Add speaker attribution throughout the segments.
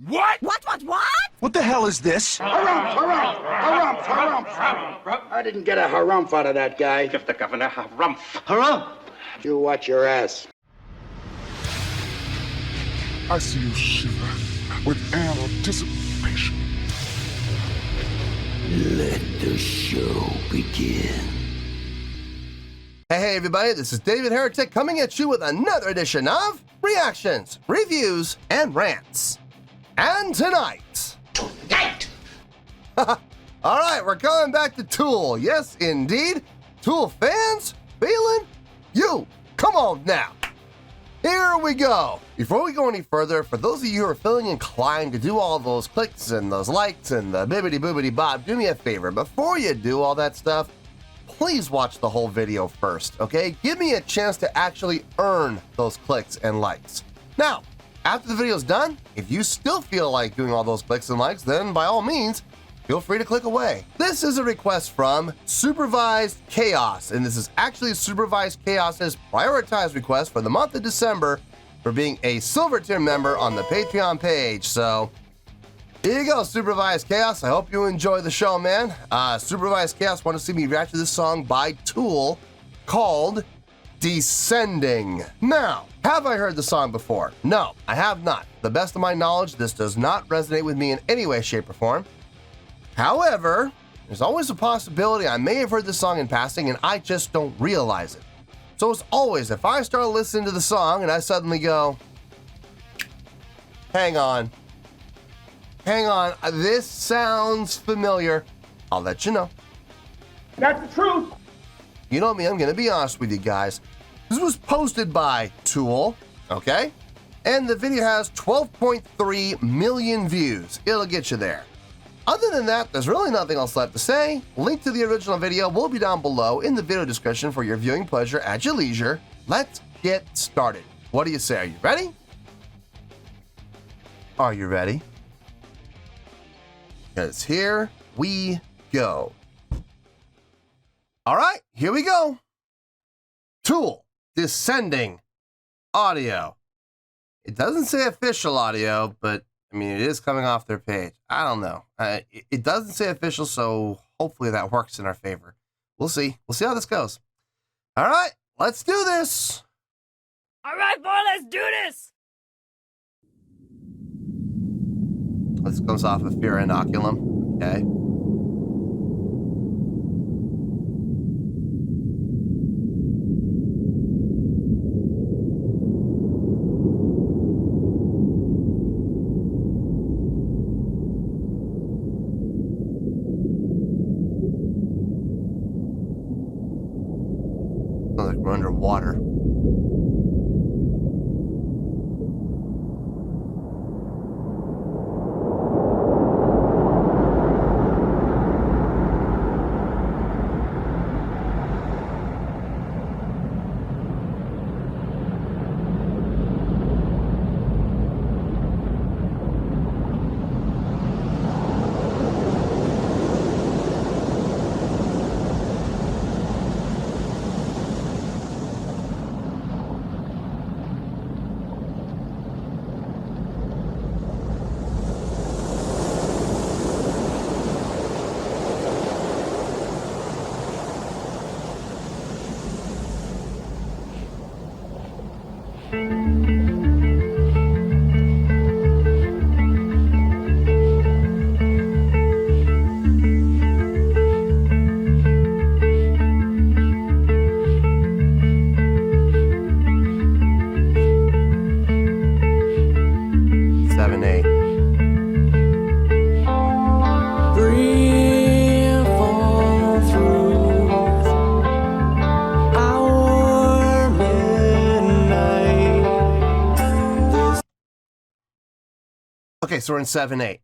Speaker 1: What?
Speaker 2: What?
Speaker 3: What the hell is this?
Speaker 4: Harumph. I didn't get a harumph out of that guy.
Speaker 1: Give the governor harumph.
Speaker 3: Harumph!
Speaker 4: You watch your ass.
Speaker 5: I see you shiver with anticipation.
Speaker 6: Let the show begin.
Speaker 7: Hey everybody, this is David Heretic coming at you with another edition of Reactions, Reviews, and Rants. And tonight... Alright, we're coming back to Tool. Yes, indeed. Tool fans, feeling you. Come on now. Here we go. Before we go any further, for those of you who are feeling inclined to do all those clicks and those likes and the bibbity boobity bob, do me a favor. Before you do all that stuff, please watch the whole video first, okay? Give me a chance to actually earn those clicks and likes. Now, after the video's done, if you still feel like doing all those clicks and likes, then by all means, feel free to click away. This is a request from Supervised Chaos, and this is actually Supervised Chaos's prioritized request for the month of December for being a Silver Tier member on the Patreon page. So, here you go, Supervised Chaos. I hope you enjoy the show, man. Supervised Chaos want to see me react to this song by Tool called Descending. Now, have I heard the song before? No, I have not. To the best of my knowledge, this does not resonate with me in any way, shape, or form. However, there's always a possibility I may have heard this song in passing and I just don't realize it. So as always, if I start listening to the song and I suddenly go, hang on, this sounds familiar, I'll let you know.
Speaker 1: That's the truth.
Speaker 7: You know me, I'm gonna be honest with you guys. This was posted by Tool, okay? And the video has 12.3 million views. It'll get you there. Other than that, there's really nothing else left to say. Link to the original video will be down below in the video description for your viewing pleasure at your leisure. Let's get started. What do you say? Are you ready? Are you ready? Because here we go. All right, here we go. Tool, Descending, audio. It doesn't say official audio, but I mean, it is coming off their page. I don't know. It doesn't say official, so hopefully that works in our favor. We'll see. We'll see how this goes. All right, let's do this.
Speaker 2: All right, boy, let's do this.
Speaker 7: This comes off of Fear Inoculum. Okay. Sounds like we're underwater. Okay, so we're in 7/8.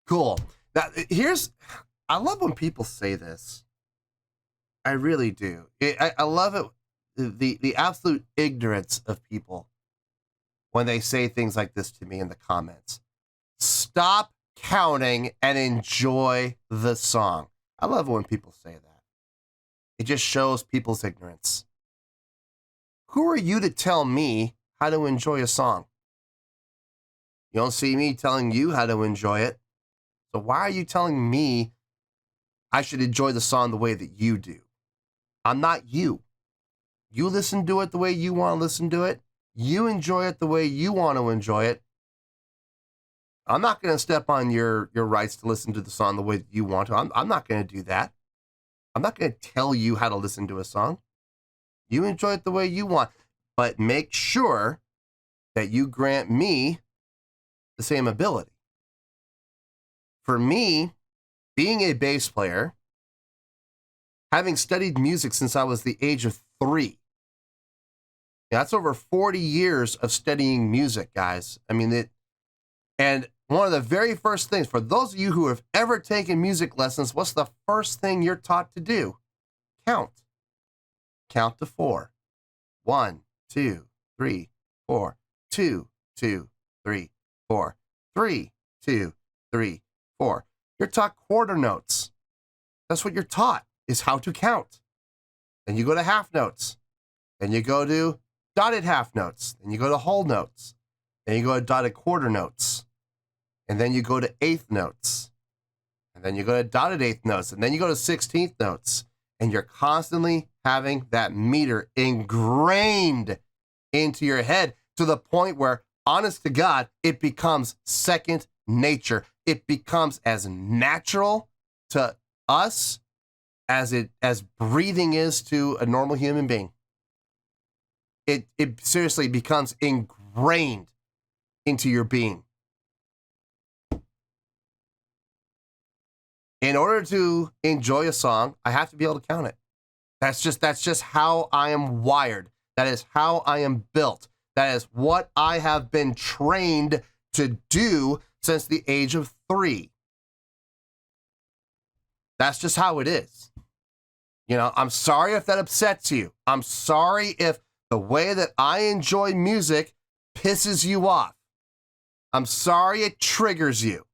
Speaker 7: Cool. Now, I love when people say this. I really do. I love it, the absolute ignorance of people when they say things like this to me in the comments. Stop counting and enjoy the song. I love it when people say that. It just shows people's ignorance. Who are you to tell me how to enjoy a song? You don't see me telling you how to enjoy it. So why are you telling me I should enjoy the song the way that you do? I'm not you. You listen to it the way you want to listen to it. You enjoy it the way you want to enjoy it. I'm not going to step on your rights to listen to the song the way that you want to. I'm not going to do that. I'm not going to tell you how to listen to a song. You enjoy it the way you want, but make sure that you grant me the same ability. For me, being a bass player, having studied music since I was the age of 3, that's over 40 years of studying music, guys. I mean, and one of the very first things, for those of you who have ever taken music lessons, what's the first thing you're taught to do? Count. Count to 4. 1, 2, 3, 4. 2, 2, 3, 4. 3, 2, 3, 4. You're taught quarter notes. That's what you're taught, is how to count. Then you go to half notes. Then you go to dotted half notes. Then you go to whole notes. Then you go to dotted quarter notes. And then you go to eighth notes. And then you go to dotted eighth notes. And then you go to 16th notes. And you're constantly having that meter ingrained into your head to the point where, honest to God, it becomes second nature. It becomes as natural to us as breathing is to a normal human being. It seriously becomes ingrained into your being. In order to enjoy a song, I have to be able to count it. That's just how I am wired. That is how I am built. That is what I have been trained to do since the age of 3. That's just how it is. You know, I'm sorry if that upsets you. I'm sorry if the way that I enjoy music pisses you off. I'm sorry it triggers you.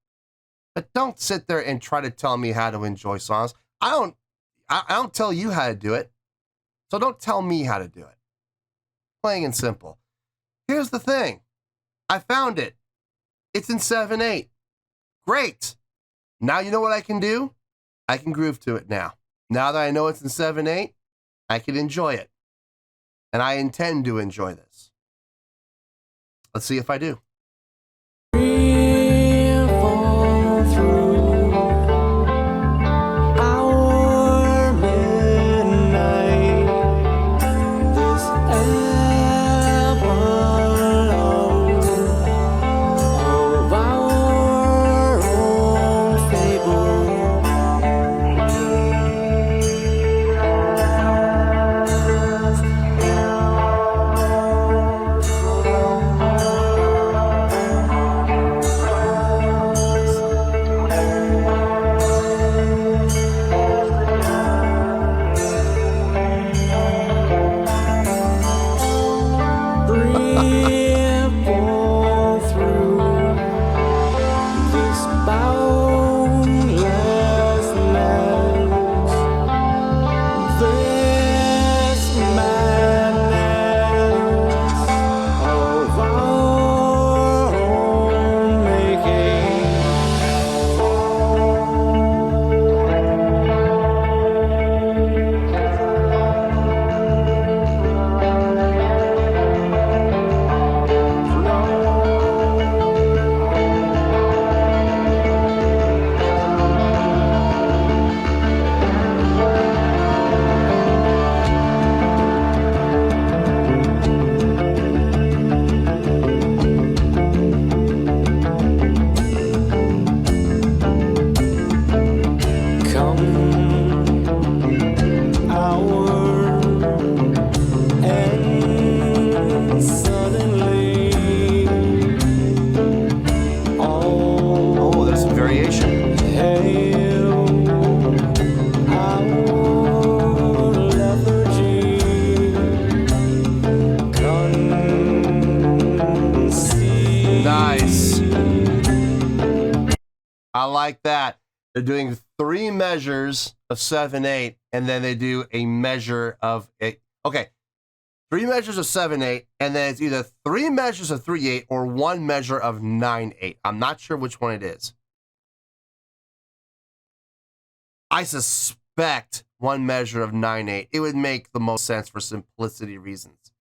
Speaker 7: But don't sit there and try to tell me how to enjoy songs. I don't tell you how to do it. So don't tell me how to do it. Plain and simple. Here's the thing. I found it. It's in 7/8. Great. Now you know what I can do? I can groove to it now. Now that I know it's in 7/8, I can enjoy it. And I intend to enjoy this. Let's see if I do. I like that. They're doing 3 measures of 7/8, and then they do a measure of 8. Okay, 3 measures of 7/8, and then it's either 3 measures of 3/8 or 1 measure of 9/8. I'm not sure which one it is. I suspect 1 measure of 9/8. It would make the most sense for simplicity reasons.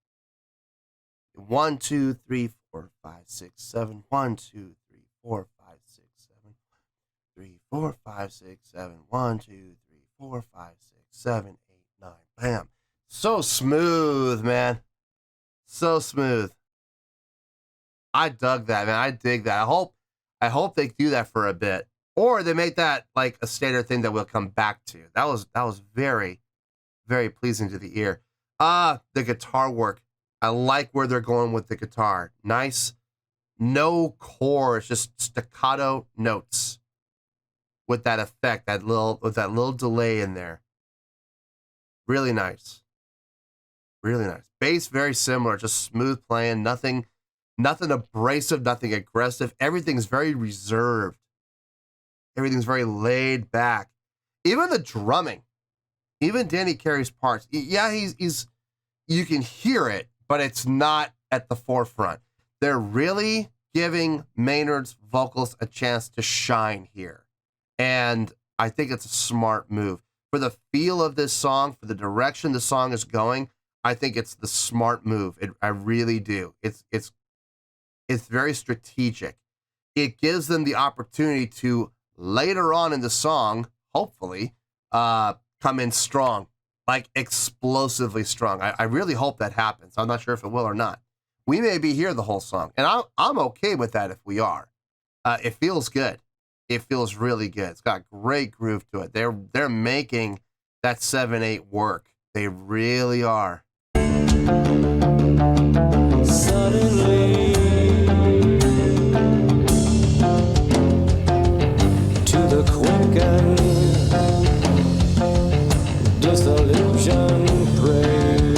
Speaker 7: 1, 2, 3, 4, 5, 6, 7. 1, 2, 3, 4, 5, 6, 7. 3, 4, 5, 6, 7. 1, 2, 3, 4, 5, 6, 7, 8, 9. Bam. So smooth, man. So smooth. I dug that, man. I dig that. I hope they do that for a bit. Or they make that like a standard thing that we'll come back to. That was very, very pleasing to the ear. The guitar work. I like where they're going with the guitar. Nice. No chords, just staccato notes with that effect, with that little delay in there. Really nice. Really nice. Bass, very similar, just smooth playing, nothing abrasive, nothing aggressive. Everything's very reserved. Everything's very laid back. Even the drumming, even Danny Carey's parts. Yeah, he's you can hear it, but it's not at the forefront. They're really giving Maynard's vocals a chance to shine here. And I think it's a smart move. For the feel of this song, for the direction the song is going, I think it's the smart move. I really do. It's very strategic. It gives them the opportunity to later on in the song, hopefully, come in strong, like explosively strong. I really hope that happens. I'm not sure if it will or not. We may be here the whole song, and I'm okay with that if we are. It feels good. It feels really good. It's got great groove to it. They're making that 7/8 work. They really are.
Speaker 3: Suddenly, to the quicken, disillusion praying,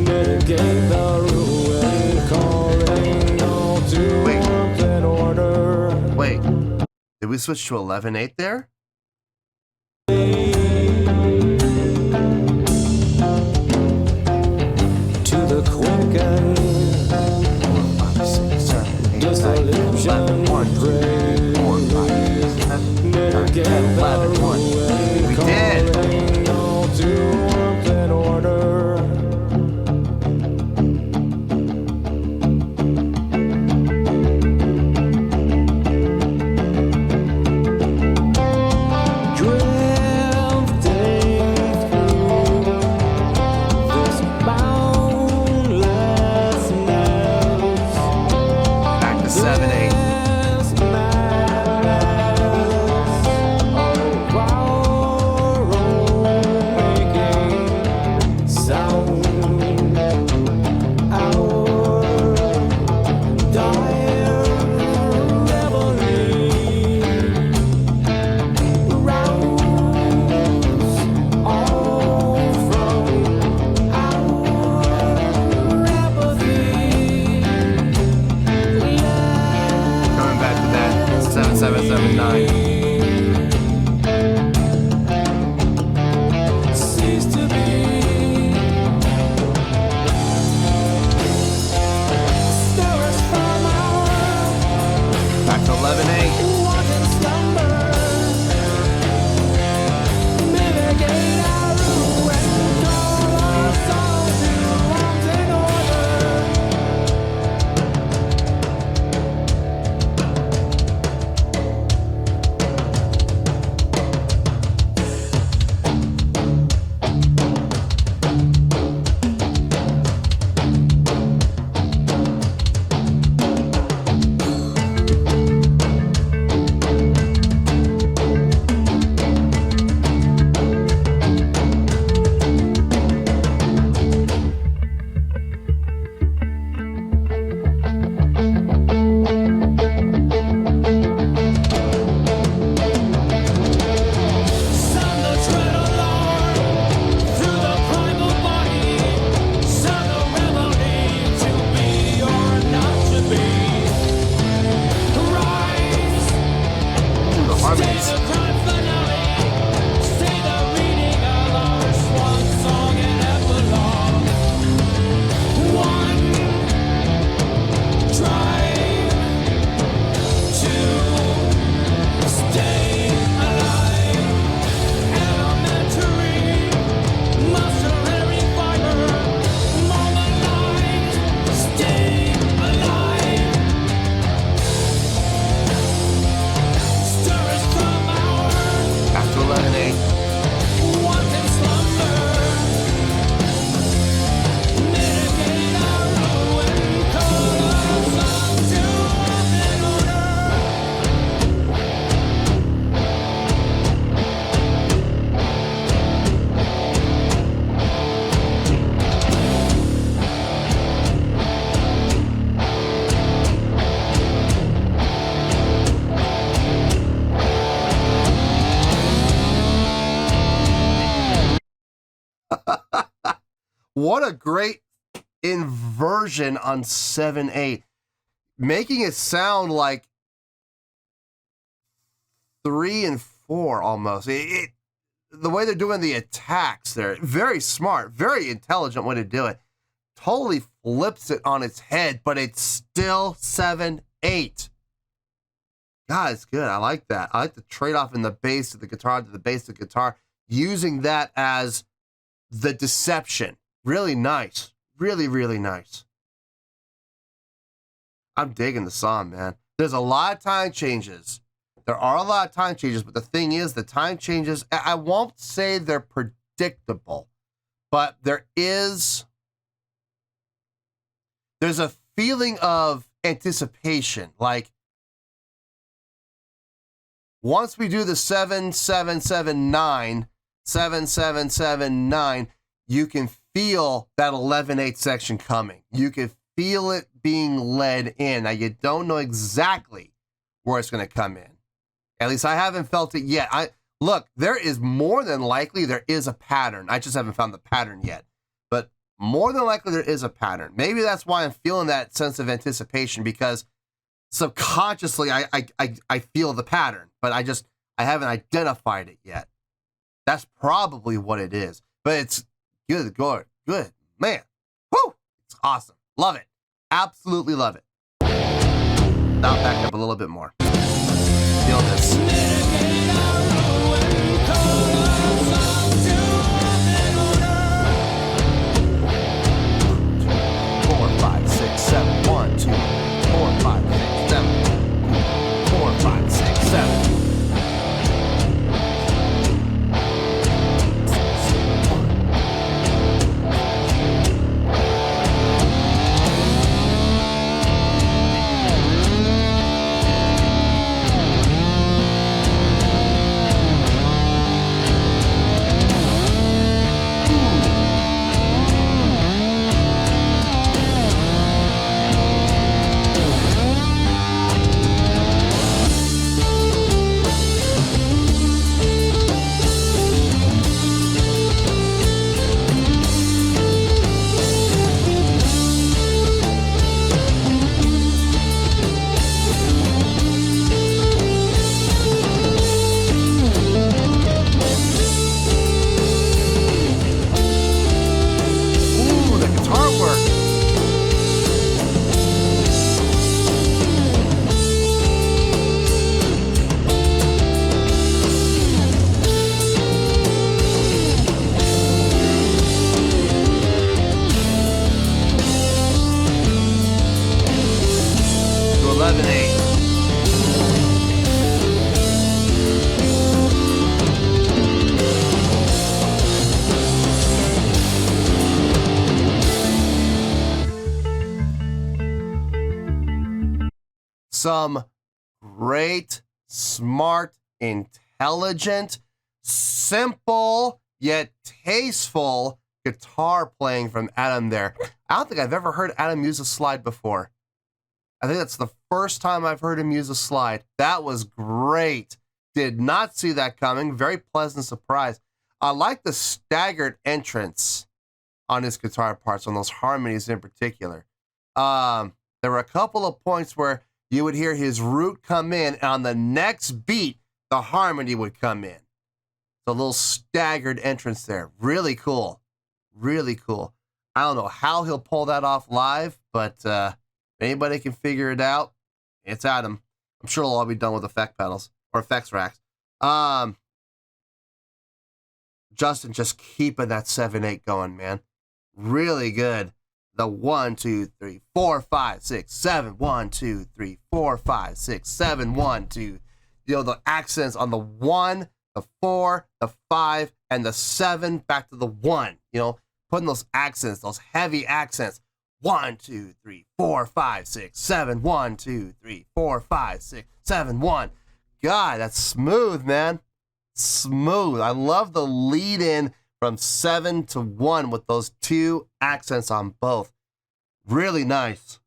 Speaker 3: mitigate the ruin, calling all to warmth and order.
Speaker 7: Wait, did we switch to 11/8 there?
Speaker 3: To the quicken,
Speaker 7: 4, 5, 6, 7, 8, 9, 10, 11, 1, 2, 3, 4, 5, 6, 7, 8, 9, 10, 11, 1. We did.
Speaker 3: calling all to warmth and order.
Speaker 7: Back to 7/8. Coming back to that 7779.
Speaker 3: Cease to be. Stir us from our
Speaker 7: Back to 11/8.
Speaker 3: wanton slumber. Mitigate our ruin, call us all to warmth and order.
Speaker 7: What a great inversion on 7/8, making it sound like 3 and 4 almost. The way they're doing the attacks there, very smart, very intelligent way to do it. Totally flips it on its head, but it's still 7/8. God, it's good. I like that. I like the trade-off in the bass of the guitar to the bass of the guitar, using that as the deception. Really nice. Really, really nice. I'm digging the song, man. There's a lot of time changes. There are a lot of time changes, but the thing is, the time changes, I won't say they're predictable, but there's a feeling of anticipation. Like, once we do the 7-7-7-9, 7-7-7-9, you can feel that 11/8 section coming. You can feel it being led in. Now, you don't know exactly where it's going to come in. At least I haven't felt it yet. Look, there is more than likely there is a pattern. I just haven't found the pattern yet. But more than likely there is a pattern. Maybe that's why I'm feeling that sense of anticipation, because subconsciously I feel the pattern, but I haven't identified it yet. That's probably what it is. But it's good, man. Woo! It's awesome. Love it. Absolutely love it. Now back up a little bit more. Feel this. 4, 5, 6, 7, 1, 2, 4, 5, 6, 7, 4, 5, 6, 7. Some great, smart, intelligent, simple, yet tasteful guitar playing from Adam there. I don't think I've ever heard Adam use a slide before. I think that's the first time I've heard him use a slide. That was great. Did not see that coming. Very pleasant surprise. I like the staggered entrance on his guitar parts, on those harmonies in particular. There were a couple of points where you would hear his root come in, and on the next beat, the harmony would come in. The little staggered entrance there. Really cool. Really cool. I don't know how he'll pull that off live, but if anybody can figure it out, it's Adam. I'm sure it'll all be done with effect pedals or effects racks. Justin just keeping that 7/8 going, man. Really good. The 1, 2, 3, 4, 5, 6, 7, 1, 2, 3, 4, 5, 6, 7, 1, 2. You know, the accents on the 1, the 4, the 5, and the 7 back to the 1. You know, putting those accents, those heavy accents. 1, 2, 3, 4, 5, 6, 7, 1, 2, 3, 4, 5, 6, 7, 1. God, that's smooth, man. Smooth. I love the lead in from 7 to 1 with those two accents on both. Really nice.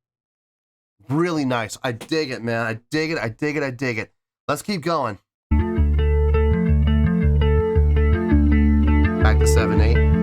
Speaker 7: Really nice. I dig it, man. I dig it. I dig it. I dig it. Let's keep going. Back to 7/8.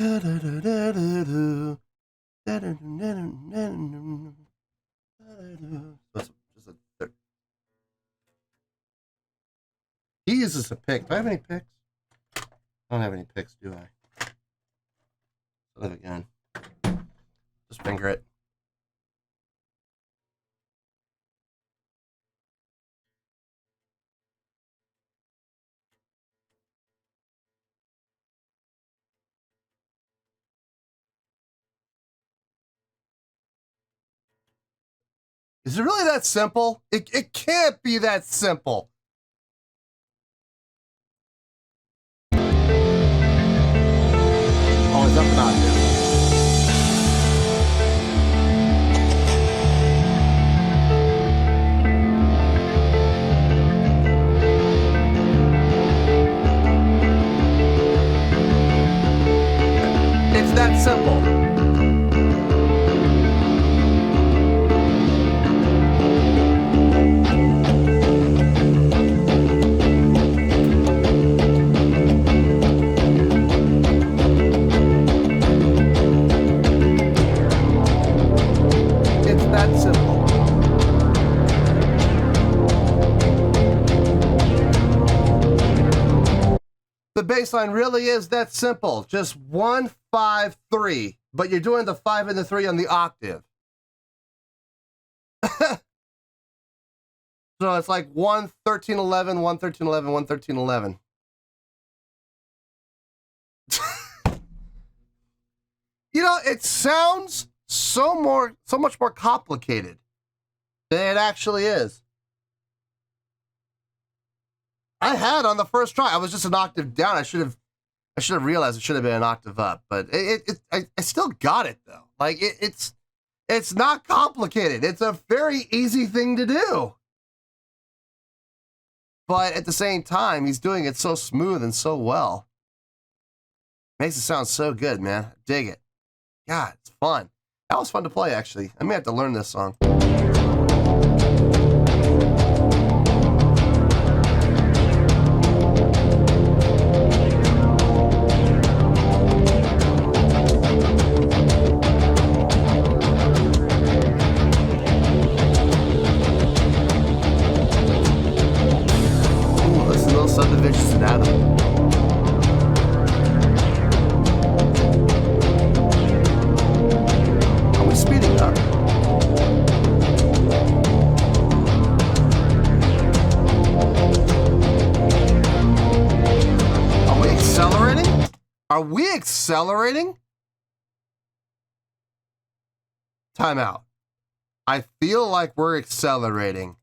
Speaker 7: He uses a pick. Do I have any picks? I don't have any picks, do I? Live again. Just finger it. Is it really that simple? It can't be that simple. Oh, it's up and out here. It's that simple. The bass line really is that simple. Just 1, 5, 3. But you're doing the 5 and the 3 on the octave. So it's like 1, 13, 11, 1, 13, 11, 1, 13, 11. You know, it sounds so much more complicated than it actually is. I had on the first try. I was just an octave down. I should have realized it should have been an octave up, but I still got it though. Like it's not complicated. It's a very easy thing to do. But at the same time, he's doing it so smooth and so well. Makes it sound so good, man. Dig it. God, it's fun. That was fun to play, actually. I may have to learn this song. Subdivisions and Adam. Are we speeding up? Are we accelerating? Are we accelerating? Time out. I feel like we're accelerating.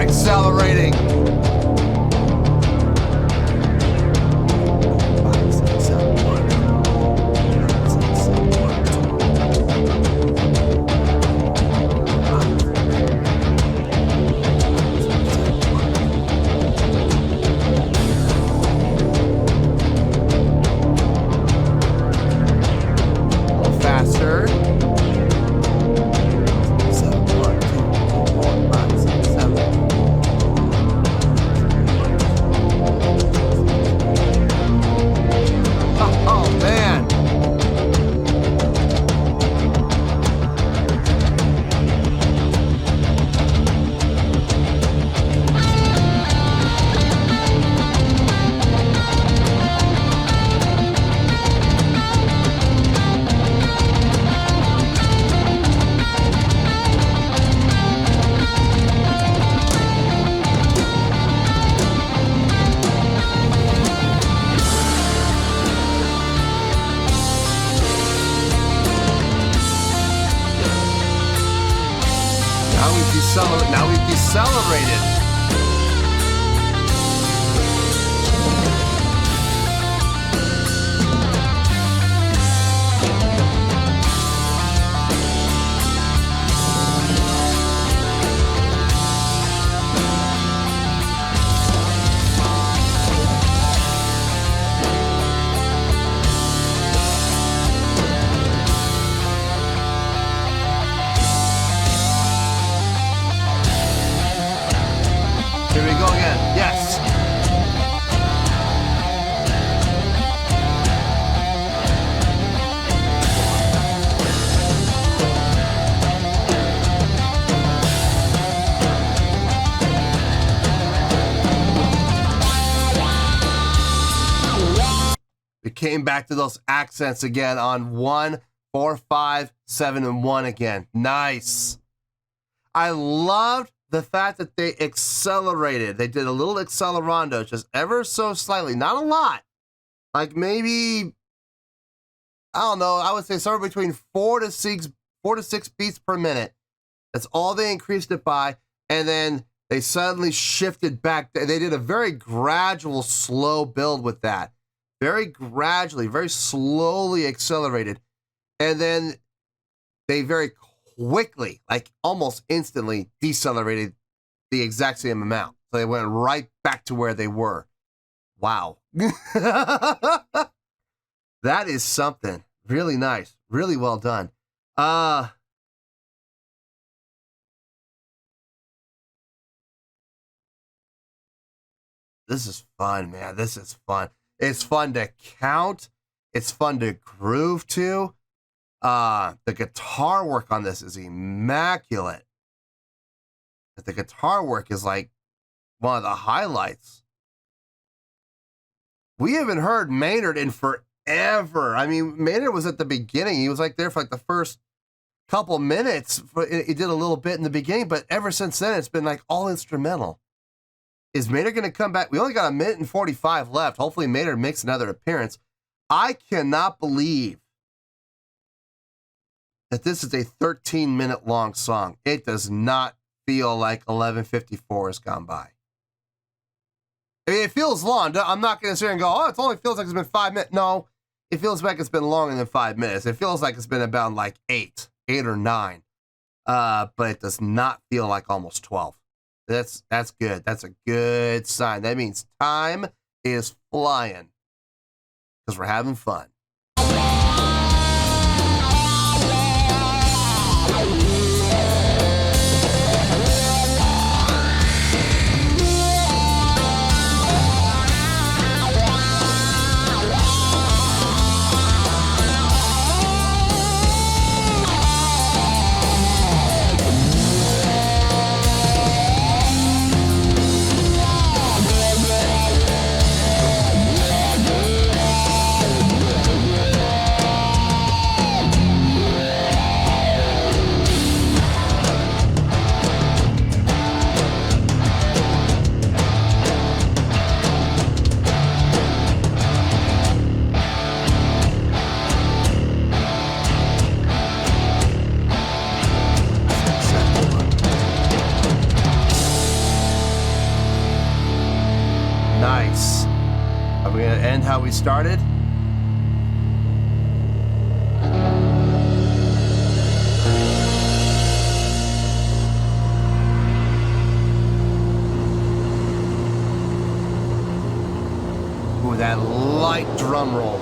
Speaker 7: Accelerating. A little faster. Now we've decelerated. We came back to those accents again on 1, 4, 5, 7, and 1 again. Nice. I loved the fact that they accelerated. They did a little accelerando, just ever so slightly. Not a lot. Like maybe, I don't know, I would say somewhere between 4 to 6 beats per minute. That's all they increased it by. And then they suddenly shifted back. They did a very gradual, slow build with that. Very gradually, very slowly accelerated. And then they very quickly, like almost instantly, decelerated the exact same amount. So they went right back to where they were. Wow. That is something. Really nice. Really well done. This is fun, man. This is fun. It's fun to count. It's fun to groove to. The guitar work on this is immaculate. The guitar work is like one of the highlights. We haven't heard Maynard in forever. I mean, Maynard was at the beginning. He was like there for like the first couple minutes. He did a little bit in the beginning, but ever since then, it's been like all instrumental. Is Maynard going to come back? We only got 1:45 left. Hopefully Maynard makes another appearance. I cannot believe that this is a 13-minute long song. It does not feel like 11:54 has gone by. I mean, it feels long. I'm not going to sit here and go, oh, it only feels like it's been 5 minutes. No, it feels like it's been longer than 5 minutes. It feels like it's been about like 8 or 9. But it does not feel like almost 12. That's good. That's a good sign. That means time is flying because we're having fun. Nice. Are we going to end how we started? Ooh, that light drum roll.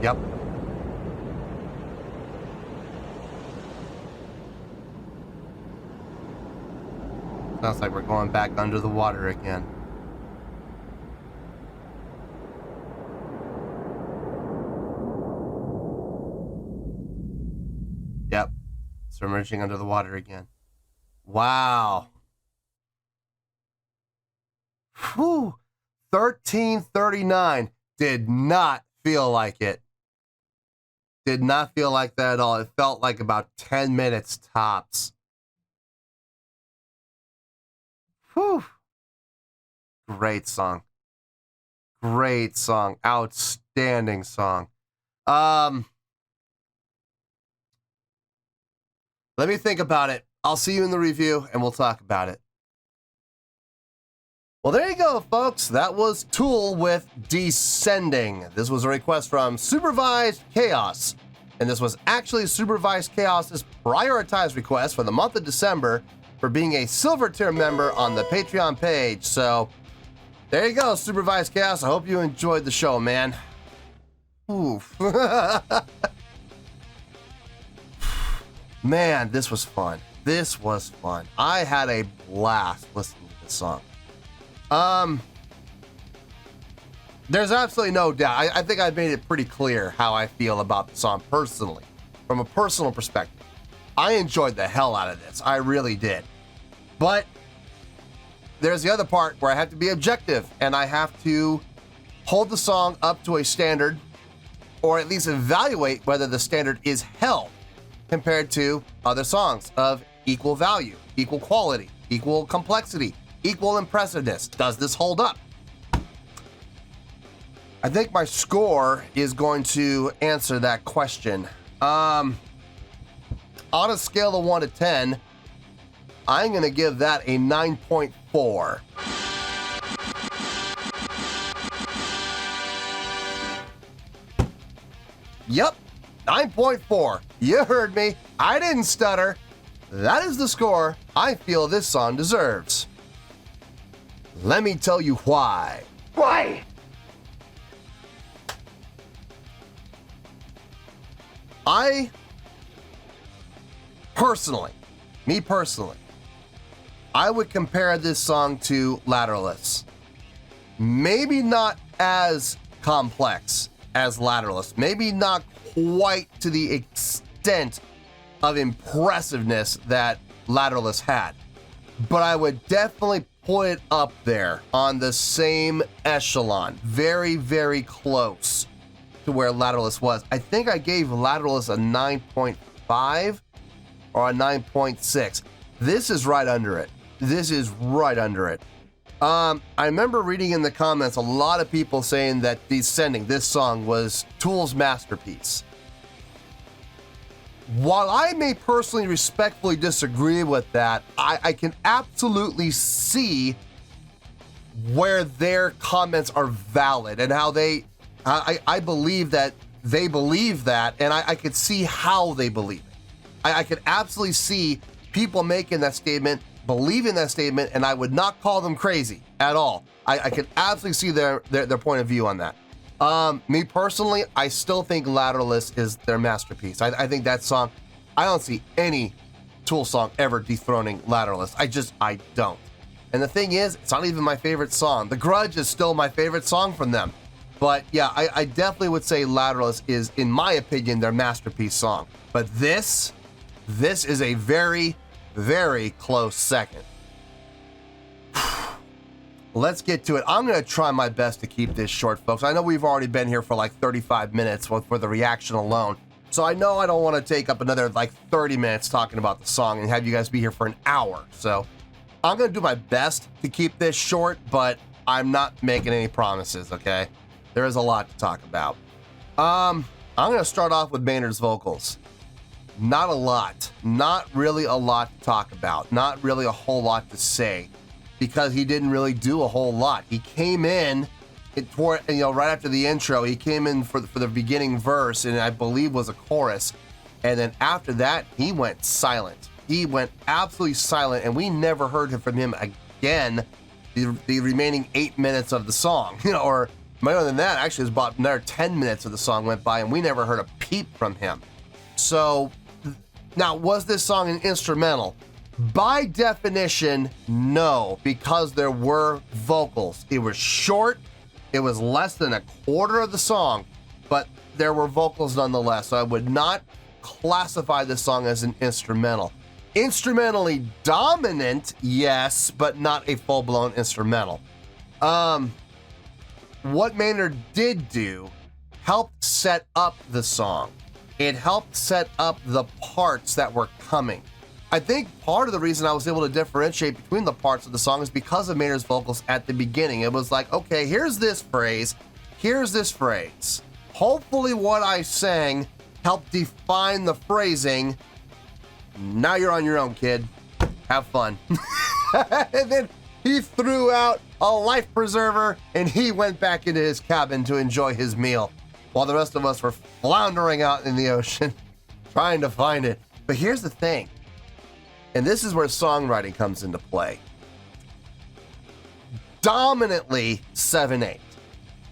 Speaker 7: Yep. Sounds like we're going back under the water again. Yep. Submerging under the water again. Wow. Whew. 13:39. Did not feel like it. Did not feel like that at all. It felt like about 10 minutes tops. Whew. Great song. Great song. Outstanding song. Let me think about it. I'll see you in the review and we'll talk about it. Well, there you go, folks. That was Tool with Descending. This was a request from Supervised Chaos. And this was actually Supervised Chaos's prioritized request for the month of December for being a silver tier member on the Patreon page. So there you go, Supervised Chaos. I hope you enjoyed the show, man. Oof. Man, this was fun. This was fun. I had a blast listening to this song. There's absolutely no doubt. I think I've made it pretty clear how I feel about the song personally, from a personal perspective. I enjoyed the hell out of this. I really did. But there's the other part where I have to be objective and I have to hold the song up to a standard, or at least evaluate whether the standard is held compared to other songs of equal value, equal quality, equal complexity, equal impressiveness. Does this hold up? I think my score is going to answer that question. On a scale of 1 to 10, I'm going to give that a 9.4. Yep, 9.4. You heard me. I didn't stutter. That is the score I feel this song deserves. Let me tell you why.
Speaker 4: Why? Me personally,
Speaker 7: I would compare this song to Lateralus. Maybe not as complex as Lateralus. Maybe not quite to the extent of impressiveness that Lateralus had. But I would definitely put it up there on the same echelon. Very, very close to where Lateralus was. I think I gave Lateralus a 9.5 or a 9.6. This is right under it. I remember reading in the comments a lot of people saying that Descending, this song, was Tool's masterpiece. While I may personally respectfully disagree with that, I can absolutely see where their comments are valid and how I believe that they believe that, and I could see how they believe it. I could absolutely see people making that statement, believing that statement, and I would not call them crazy at all. I could absolutely see their point of view on that. Me personally, I still think Lateralus is their masterpiece. I think that song, I don't see any Tool song ever dethroning Lateralus. I don't. And the thing is, it's not even my favorite song. The Grudge is still my favorite song from them. But yeah, I definitely would say Lateralus is, in my opinion, their masterpiece song. But this is a very, very close second. Let's get to it. I'm going to try my best to keep this short, folks. I know we've already been here for like 35 minutes for the reaction alone. So I know I don't want to take up another like 30 minutes talking about the song and have you guys be here for an hour. So I'm going to do my best to keep this short, but I'm not making any promises, okay? There is a lot to talk about. I'm going to start off with Maynard's vocals. Not a lot. Not really a lot to talk about. Not really a whole lot to say, because he didn't really do a whole lot. He came in right after the intro. He came in for the beginning verse, and I believe was a chorus. And then after that, he went silent. He went absolutely silent, and we never heard from him again the remaining 8 minutes of the song. Or more than that, actually, it was about another 10 minutes of the song went by, and we never heard a peep from him. So, now, was this song an instrumental? By definition, no, because there were vocals. It was short. It was less than a quarter of the song, but there were vocals nonetheless. So I would not classify this song as an instrumental. Instrumentally dominant, yes, but not a full-blown instrumental. What Maynard did do helped set up the song. It helped set up the parts that were coming. I think part of the reason I was able to differentiate between the parts of the song is because of Maynard's vocals at the beginning. It was like, okay, here's this phrase. Hopefully what I sang helped define the phrasing. Now you're on your own, kid. Have fun. And then he threw out a life preserver and he went back into his cabin to enjoy his meal, while the rest of us were floundering out in the ocean trying to find it. But here's the thing, and this is where songwriting comes into play. Dominantly 7/8.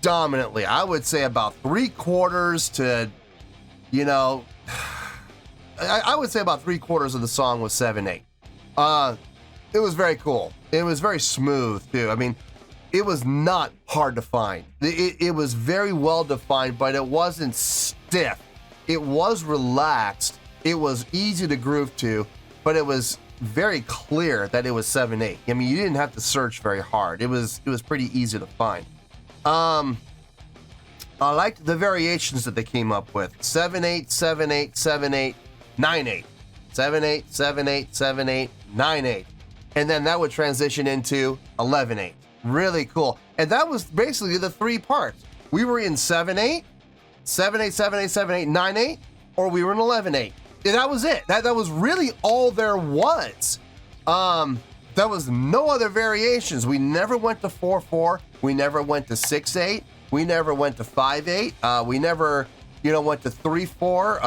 Speaker 7: Dominantly, I would say about 3/4 to, I would say about 3/4 of the song was 7/8. It was very cool. It was very smooth too. I mean, it was not hard to find. It was very well defined, but it wasn't stiff. It was relaxed. It was easy to groove to, but it was very clear that it was 7/8. I mean, you didn't have to search very hard. It was pretty easy to find. I liked the variations that they came up with. 7/8, 7/8, 7/8, 9/8. 7/8, 7/8, 7/8, 9/8. And then that would transition into 11/8. Really cool. And that was basically the three parts. We were in 7/8, 7/8, 7/8, 7/8, 9/8, or we were in 11/8. And that was it. That was really all there was. There was no other variations. We never went to 4/4. We never went to 6/8. We never went to 5/8. We never, went to 3/4.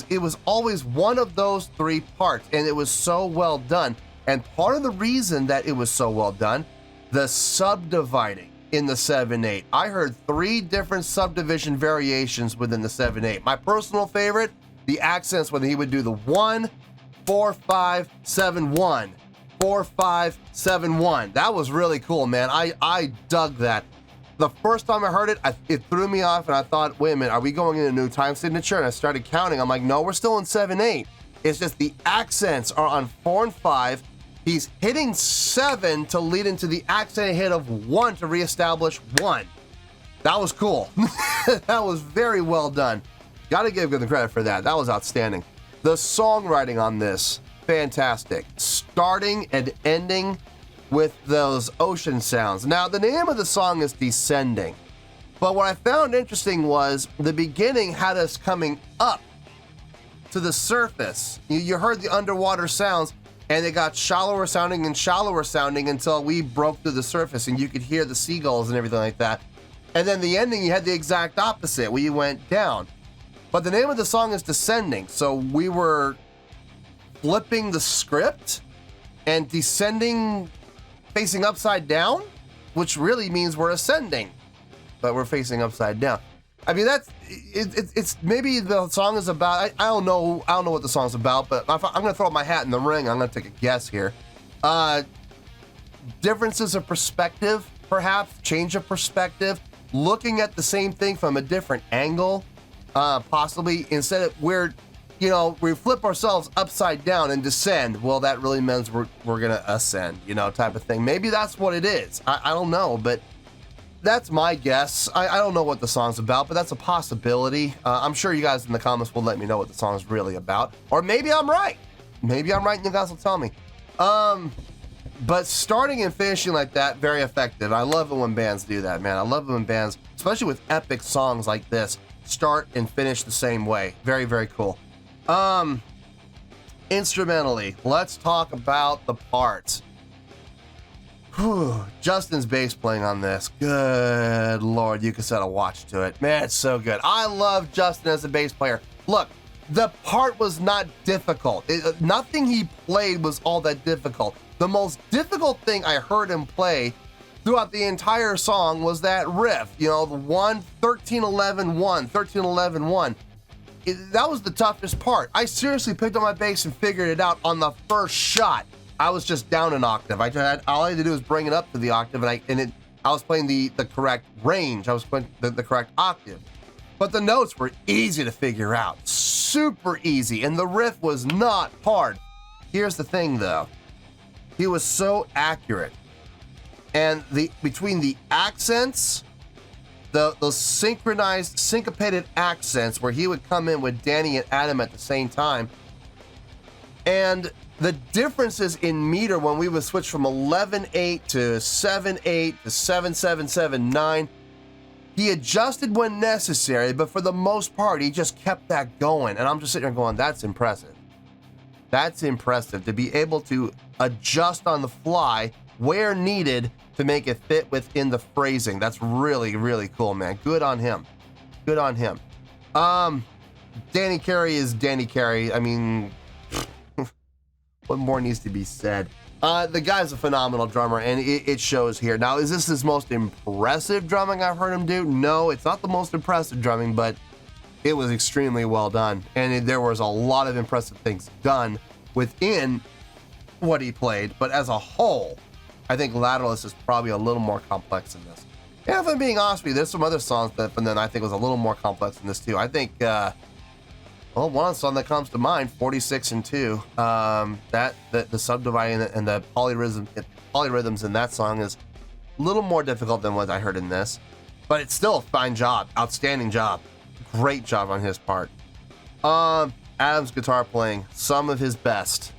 Speaker 7: It was always one of those three parts, and it was so well done. And part of the reason that it was so well done, the subdividing in the 7/8. I heard 3 different subdivision variations within the 7/8. My personal favorite, the accents when he would do the 1, 4, 5, 7, 1, 4, 5, 7, 1. That was really cool, man. I dug that. The first time I heard it, it threw me off, and I thought, wait a minute, are we going in a new time signature? And I started counting. I'm like, no, we're still in 7/8. It's just the accents are on 4 and 5. He's hitting 7 to lead into the accent hit of 1 to reestablish 1. That was cool. That was very well done. Got to give them credit for that. That was outstanding. The songwriting on this, fantastic. Starting and ending with those ocean sounds. Now, the name of the song is Descending. But what I found interesting was the beginning had us coming up to the surface. You heard the underwater sounds, and they got shallower sounding until we broke through the surface, and you could hear the seagulls and everything like that. And then the ending, you had the exact opposite, where you went down. But the name of the song is Descending, so we were flipping the script and descending, facing upside down, which really means we're ascending, but we're facing upside down. I mean, it's maybe the song is about, I don't know what the song's about, but I'm gonna throw my hat in the ring. I'm gonna take a guess here. Differences of perspective, perhaps, change of perspective, looking at the same thing from a different angle. Possibly instead of we flip ourselves upside down and descend. Well, that really means we're gonna ascend, type of thing. Maybe that's what it is. I don't know, but that's my guess. I don't know what the song's about, but that's a possibility. I'm sure you guys in the comments will let me know what the song's really about, or maybe I'm right. Maybe I'm right, and you guys will tell me. But starting and finishing like that, very effective. I love it when bands do that, man. I love it when bands, especially with epic songs like this, start and finish the same way. Very, very cool. Instrumentally, let's talk about the parts. Whew, Justin's bass playing on this. Good Lord, you can set a watch to it. Man, it's so good. I love Justin as a bass player. Look, the part was not difficult. Nothing he played was all that difficult. The most difficult thing I heard him play throughout the entire song was that riff, the 1, 13, 11, 1, 13, 11, 1. That was the toughest part. I seriously picked up my bass and figured it out on the first shot. I was just down an octave. All I had to do was bring it up to the octave, and I was playing the correct range. I was playing the correct octave. But the notes were easy to figure out, super easy, and the riff was not hard. Here's the thing, though. He was so accurate. And between the accents, those synchronized, syncopated accents where he would come in with Danny and Adam at the same time, and the differences in meter when we would switch from 11/8 to 7/8 to 7/7/7/9, he adjusted when necessary, but for the most part, he just kept that going. And I'm just sitting there going, that's impressive. That's impressive to be able to adjust on the fly where needed to make it fit within the phrasing. That's really, really cool, man. Good on him. Good on him. Danny Carey is Danny Carey. I mean, what more needs to be said? The guy's a phenomenal drummer, and it shows here. Now, is this his most impressive drumming I've heard him do? No, it's not the most impressive drumming, but it was extremely well done. And there was a lot of impressive things done within what he played. But as a whole, I think Lateralus is probably a little more complex than this. And if I'm being honest with you, there's some other songs that from then I think was a little more complex than this too. I think Well, one song that comes to mind, 46 and 2. The subdividing and the polyrhythms in that song is a little more difficult than what I heard in this, but it's still a fine job, outstanding job, great job on his part. Adam's guitar playing, some of his best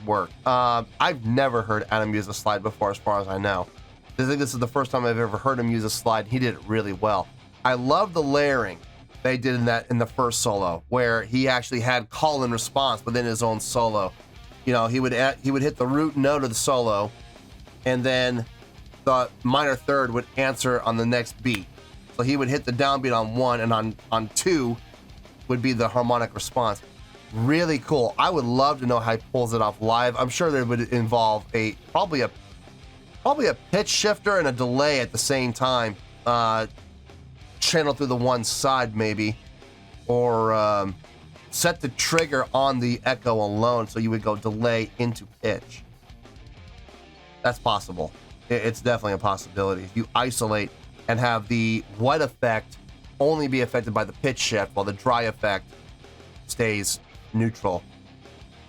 Speaker 7: work. I've never heard Adam use a slide before, as far as I know. I think this is the first time I've ever heard him use a slide. He did it really well. I love the layering they did in the first solo, where he actually had call and response within his own solo. You know, he would hit the root note of the solo, and then the minor third would answer on the next beat. So he would hit the downbeat on 1, and on 2 would be the harmonic response. Really cool. I would love to know how he pulls it off live. I'm sure that it would involve probably a pitch shifter and a delay at the same time, channeled through the one side maybe, or set the trigger on the echo alone so you would go delay into pitch. That's possible. It's definitely a possibility. If you isolate and have the wet effect only be affected by the pitch shift while the dry effect stays neutral,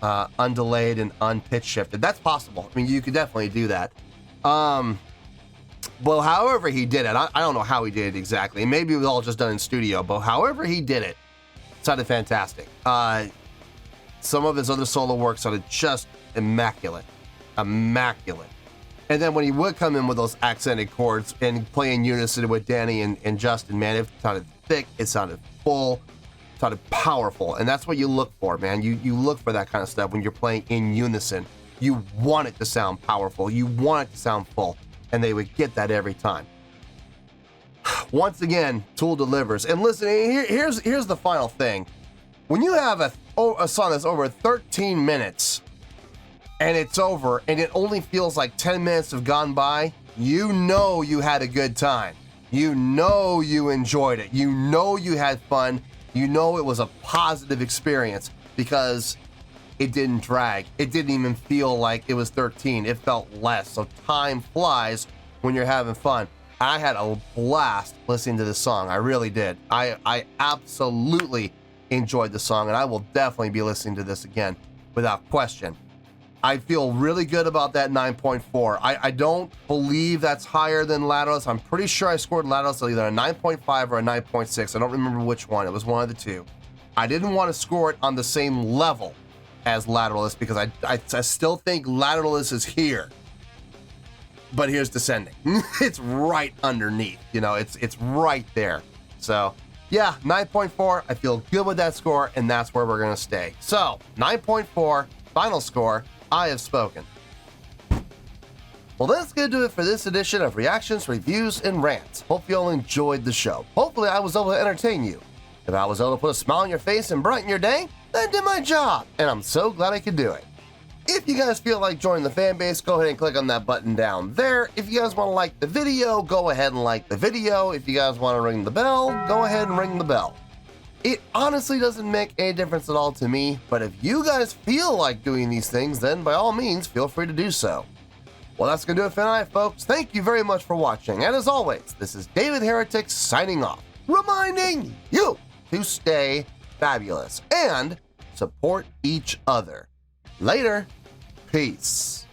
Speaker 7: undelayed and unpitch shifted. That's possible. I mean, you could definitely do that. Well, however he did it, I don't know how he did it exactly. Maybe it was all just done in studio, but however he did it, sounded fantastic. Some of his other solo work sounded just immaculate. And then when he would come in with those accented chords and play in unison with Danny and Justin, man, it sounded thick, it sounded full, it sounded powerful. And that's what you look for, man. You look for that kind of stuff when you're playing in unison. You want it to sound powerful. You want it to sound full. And they would get that every time. Once again, Tool delivers. And listen, here's the final thing. When you have a song that's over 13 minutes and it's over and it only feels like 10 minutes have gone by, you know you had a good time. You know you enjoyed it. You know you had fun. You know it was a positive experience because it didn't drag. It didn't even feel like it was 13. It felt less. So time flies when you're having fun. I had a blast listening to this song. I really did. I absolutely enjoyed the song, and I will definitely be listening to this again without question. I feel really good about that 9.4. I don't believe that's higher than Lateralus. I'm pretty sure I scored Lateralus either a 9.5 or a 9.6. I don't remember which one. It was one of the two. I didn't want to score it on the same level as Lateralus because I still think Lateralus is here. But here's Descending. It's right underneath, it's right there. So yeah, 9.4, I feel good with that score, and that's where we're gonna stay. So 9.4, final score, I have spoken. Well, that's gonna do it for this edition of Reactions, Reviews, and Rants. Hope you all enjoyed the show. Hopefully I was able to entertain you. If I was able to put a smile on your face and brighten your day, then I did my job, and I'm so glad I could do it. If you guys feel like joining the fan base, go ahead and click on that button down there. If you guys want to like the video, go ahead and like the video. If you guys want to ring the bell, go ahead and ring the bell. It honestly doesn't make any difference at all to me, but if you guys feel like doing these things, then by all means, feel free to do so. Well, that's going to do it for tonight, folks. Thank you very much for watching, and as always, this is David Heretic signing off, reminding you to stay fabulous and support each other. Later. Peace.